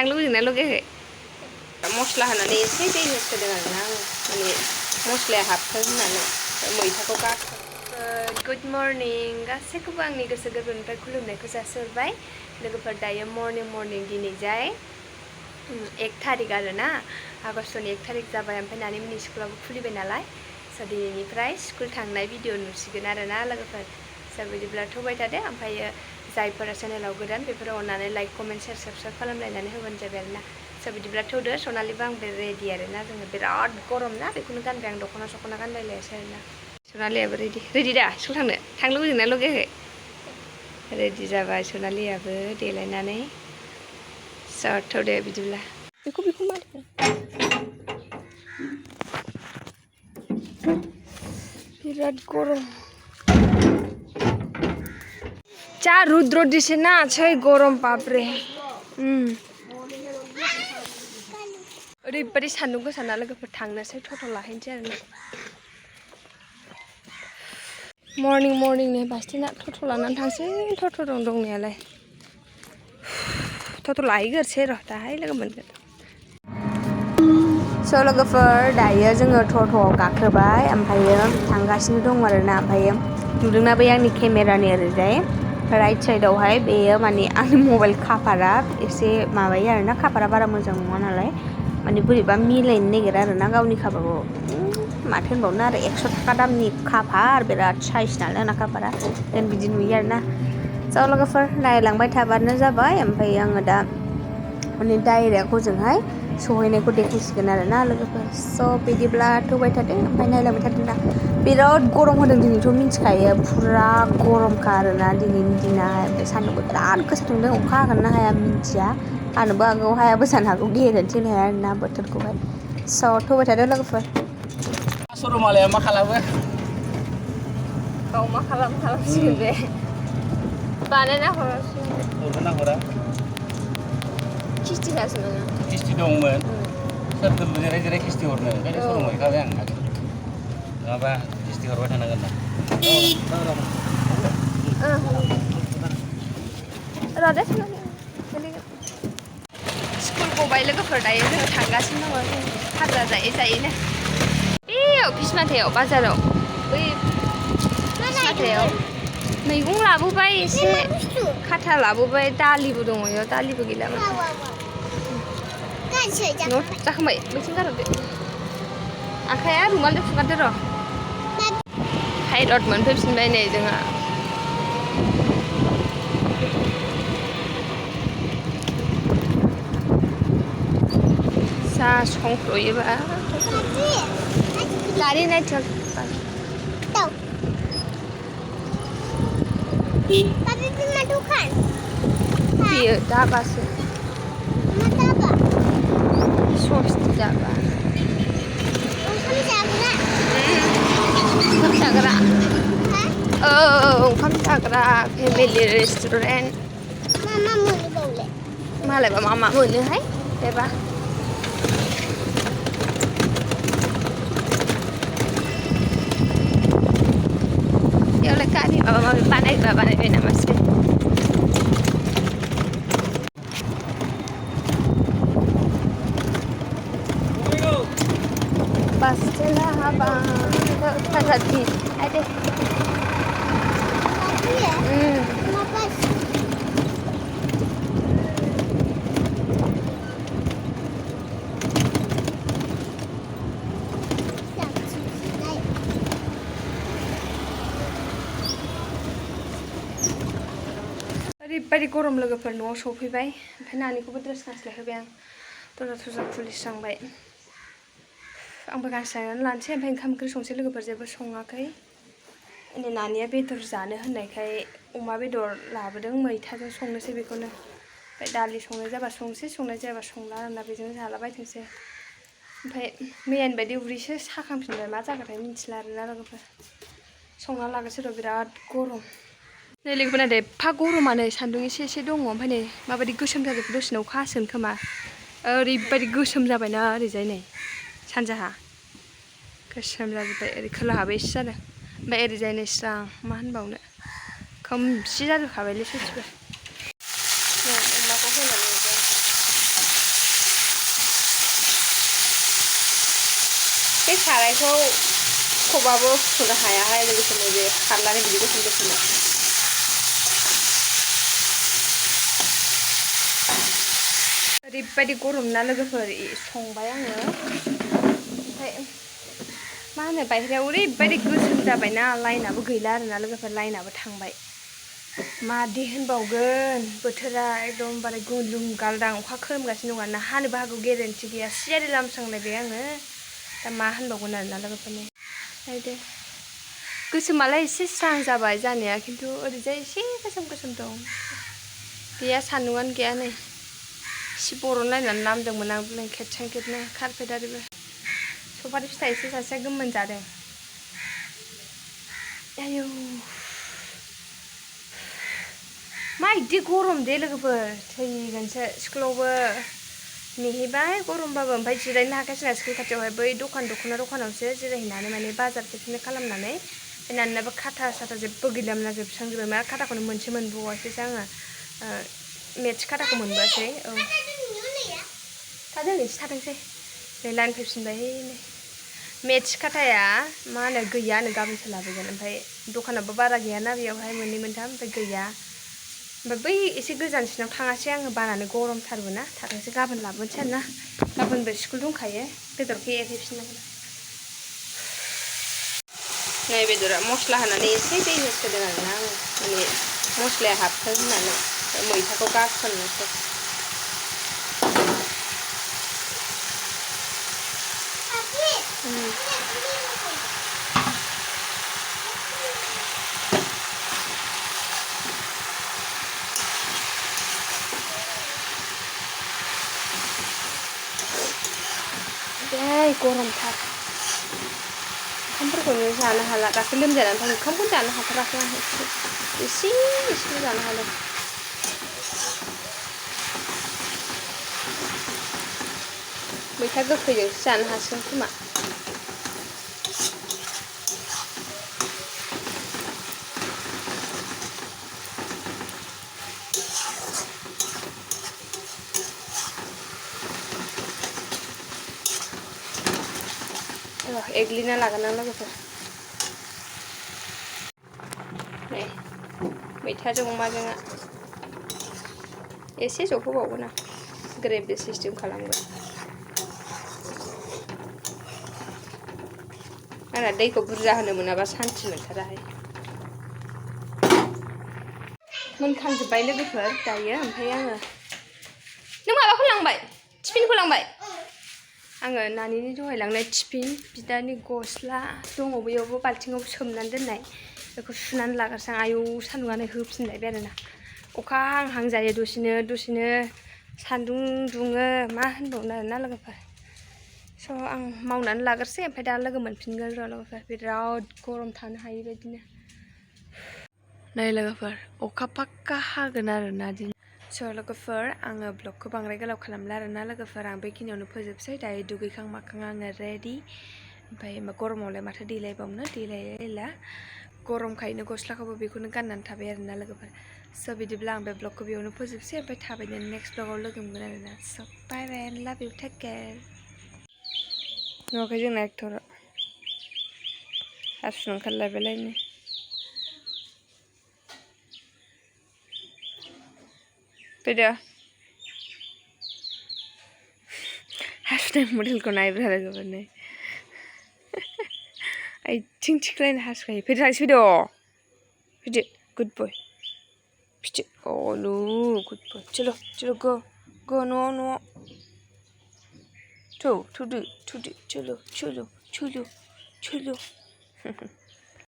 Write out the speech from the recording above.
थांनो लुगैदोंना लुगैयाखै मस्ला होनानै एसे दै होसोदों आरोना आङो माने मस्लाया हाबथों होननानै मैथाखौ गारथों गुड मर्निं गासैखौबो आंनि गोसो गोरबोनिफ्राय खुलुमनायखौ जासिहरबाय लोगोफोर दायो मर्निं दिनैजाय 1 तारिख आरोना आगष्टनि 1 तारिख जाबाय ओमफ्राय नानिमोननि स्कुलाबो खुलिबाय नालाय स' दिनैनिफ्राय स्कुल थांनाय भिडिअ नुसिगोन आरोना लोगोफोर स' बिदिब्ला थौबाय थादो ओमफ्रायो जायफोरा चेनेलाव गोदान बेफोरो अननानै लाइक कमेन्ट शेयार साबस्क्राइब खालामलायनानै होबानो जाबाय आरोना स' बिदिब्ला थौदो सनालिबो आंबो रेडि आरोना जोङो बिराद गरम ना बेखौनो गानबाय आं दख'ना सख'ना गानलायलायासै आरोना सनालियाबो रेडि दा स्कुल थांनो लुगैदोंना लुगैयाखै रेडि जाबाय सनालियाबो देलायनानै स' थौदो बिदिब्ला बेखौ मार बिराद गरम जा रुद्र दिसे ना छै गरम बापरे ओरैबायदि सान्दुं गोसा ना लोगोफोर थांनोसै टट' लाहैनोसै आरोना मर्निं नै बास्टेना टट' लानानै थांसै टट' दंनायालाय टट' लाहैग्रोसै र' दाहाय लोगो मोनगोन स' लोगोफोर दायो जोङो टट'आव गाखोबाय ओमफ्रायो थांगासिनो दं आरोना ओमफ्रायो नुदोंना बै आंनि केमेरानि ओरैजाय राइट साइडआवहाय बेयो माने आंनि मबाइल काभारा एसे माबायो आरोना काभारा बारा मोजां नङा नालाय माने बोरैबा मिलायनो नागिरा आरोना गावनि काभारखौ माथो होनबावनो आरो 100 थाखा दामनि काभार बिराद साइज नालाय आंना काभारा देन बिदि नुयो आरोना स' लोगोफोर नायलांबाय थाबानो जाबाय ओमफ्राय आङो दा माने डाइरेक्ट हजोंहाय सहैनायखौ देखायसिगोन आरोना लोगोफोर स' बिदिब्ला थौबाय थादो ओमफ्राय नायलांबाय थादों दा बिराद गरम होदों दिनैथ' मिन्थिखायो फुरा गरमखा आरोना दिनैनि दिनाहाय ओमफ्राय सान्दुंबो बिराद गोसा दुंदों अखा हागोन ना हाया मिन्थिया हानोबो हागौ हायाबो जानो हागौ गेरेन्थि होनो हाया आरोना बोथोरखौहाय स' थौबाय थादो लोगोफोर सरमालाया मा खालामो गाव मा खालामसिगोन बे बानायना हरना हरा खिस्टि होआसै नोङो खिस्टि दंमोन सोरखौ जिराय खिस्टि हरनो ओंखायनो सरम हैखाबाय आं नङाबा खिस्टि हरबाय थानांगोन ना र'दे स्कुल गबाय लोगोफोर दायो जोङो थांगासिनो दङ जों खाजा जायैनो बे अफिस माथायाव बाजाराव बै माथायाव मैगं लाबोबाय एसे खाथा लाबोबाय दालिबो दङ बेयाव दालिबो गैला माथो जाखांबाय मैथिं गारहरदो आखाइया रुमालजों फुगारदो र' थायरड मोनफैफिनबाय नै जोंहा जा संख्र'योबा गारि नायथ'र बेयो दाबासो सस्ति दाबा ओंखाम जाग्रा ओंखाम जाग्रा फेमिलि रेस्टुरेन्ट मालायबा मा मोनोहाय बेबा बेयावलाय गारि माबा माबि बानायबाय नामासै Pastela habang tagadi. Ade. ओरैबायदि गरम लोगोफोर न'आव सफैबाय ओमफ्राय नानिखौबो ड्रेस गानस्लायहोबाय आं दरजा खुलिस्रांबाय आंबो गानस्लायनानै लानोसै ओमफ्राय ओंखाम ओंख्रि संसै लोगोफोर जेबो सङाखै दिनै नानिया बेदर जानो होननायखाय अमा बेदर लाबोदों मैथाजों संनोसै बेखौनो ओमफ्राय दालि संनाय जाबा संसै संनाय जायाबा संला आरोना बेजों जालाबायथोंसै ओमफ्राय मैयानि बायदि उदैसो साखांफिनबाय मा जागोनथाय मिथिला आरोना लोगोफोर संना लागोसै र' बिराद गरम नै लोगोफोर नायदो एफा गरमानो सान्दुं एसे दङ ओमफ्राय नै माबायदि गोसोम जाजोबखो दसेनो अखा हासिगोन खोमा ओरैबायदि गोसोम जाबायना ओरैजाय नै सानजाहा गोसोम जाजोब्बाय ओरै खोलाहाबो एसे जादों ओमफ्राय ओरैजाय नै स्रां मा होनबावनो खोमसि जाजोबखाबायलै सयथिबो अमाखौ होनानै बे सारायखौ खबाबो फुनो हायाहाय लोगोफोर बे खारलानि बिदि गोसोम गोसोमा ओरैबायदि गरम ना लोगोफोर संबाय आङो ओमफ्राय मा होनो बायहेरायाव ओरैबायदि गोसोम जाबायना लाइनाबो गैला आरोना लोगोफोर लाइनाबो थांबाय मादि होनबावगोन बोथोरा एकदमबारे गुलुं गालदां अखा खोरोमगासिनो दं आरोना हानोबो हागौ गेरेन्टि गैया सियारि लामस्रांलायबाय आङो दा मा होनबावगोन आरोना लोगोफोरनि नायदो गोसोमालाय एसे स्रां जाबाय जानाया खिन्थु ओरैजाय एसे गोसोम गोसोम दं गैया सान्दुंआनो गैया नै एसे बर' नायनानै नामदोंमोन आं ब्लेंकेट सेंकेटनो कारपेट आरिबो सफारि फिथाइ एसे सासेया गोमोन जादों आयौ मा इदि गरम दे लोगोफोर थैगोनसो स्कुलावबो नेहैबाय गरमबाबो ओमफ्राय जिरायनो हाखायासै ना स्कुल खाथियावहाय बै दखानावसो जिरायहैनानै माने बाजार खेबसेनो खालामनानै नाननाबो खाथा साथा जेबो गैलामोन जोबस्रांजोब्बाय मा खाथाखौनो मोनसे मोनबावासैसो आङो मेथ्स खाथाखौ मोनबोआसै औ थादों एसे थाथोंसै नै लाइन फैफिनबायहाय नै मेथ्स खाथाया मा होनो गैयानो गाबोनसो लाबोगोन ओमफ्राय दखानाबो बारा गैयाना बेयावहाय मोननै मोनथाम ओमफ्राय गैया ओमफ्राय बै एसे गोजानसिनाव थाङासै आङो बानानै गरमथारबो ना थाथोंसै गाबोन लाबोनोसै आरोना गाबोनबो स्कुल दंखायो बेदरखौ एरहैफिननांगोन नै बेदरा मस्ला होनानै एसे दै होसोदों आरोना आङो माने मस्लाया हाबथों होननानै मैथाखौ गारसननोसै गरमथार ओंखामफोरखौनो जानो हाला दाख्लै लोमजानानै ओंखामखौनो जानो हाथाराखै आं एसेल' जानो हादों मैथा गोखैजोंसो जानो हासिगोन खोमा एग्लिना लागोन आं लोगोफोर नै मैथाजों अमाजों एसे जबहोबावगोन आं ग्रेभि सिस्टेम खालामगोन आंना दैखौ बुरजा होनो मोनाबा सान्थि मोनथाराहाय मोनखांजोब्बाय लोगोफोर दायो ओमफ्राय आङो नों माबाखौ लांबाय टिफिनखौ लांबाय आङो नानिनि दहाय लांनाय टिफिन बिदानि गस्ला दङ बैयावबो बाल्थिङाव सोमनानै दोननाय बेखौ सुनानै लाग्रोसै आं आयौ सान्दुंआनो होफिनलायबाय आरोना अखा हांहां जायो दसेनो सान्दुं दुङो मा होनबावनो आरोना लोगोफोर स' आं मावनानै लाग्रोसै ओमफ्राय दा लोगो मोनफिनगोन र' लोगोफोर बिराद गरम थानो हायि बायदिनो नै लोगोफोर अखा पाक्का हागोन आरोना दिनै स' लोगोफोर आङो ब्लगखौ बांद्राय गोलाव खालामला आरोना लोगोफोर आं बेखिनियावनो फोजोबसै दायो दुगैखां माखां आङो रेडि ओमफ्राय गरमावलाय माथो देलायबावनो गरमखायनो गस्लाखौबो बेखौनो गाननानै थाबाय आरोना लोगोफोर स' बिदिब्ला आं बे ब्लगखौ बेयावनो फोजोबसै ओमफ्राय थाबैनो नेक्स्ट ब्लगाव लोगो मोनगोन आरोना स' बाय बाय एन्ड लाभ इउ टेक केयार नुवाखै जोंना एक्टरा हासुनो ओंखारलायबायलायनो फैदो हासुनाय मडेलखौ नायब्रा लोगोफोरनो आथिं थिख्लायनो हासुखायो फैदो थांसै फैदो गुड बय फैदो अनु गुड बय चलो गो न'आव थौदो चलो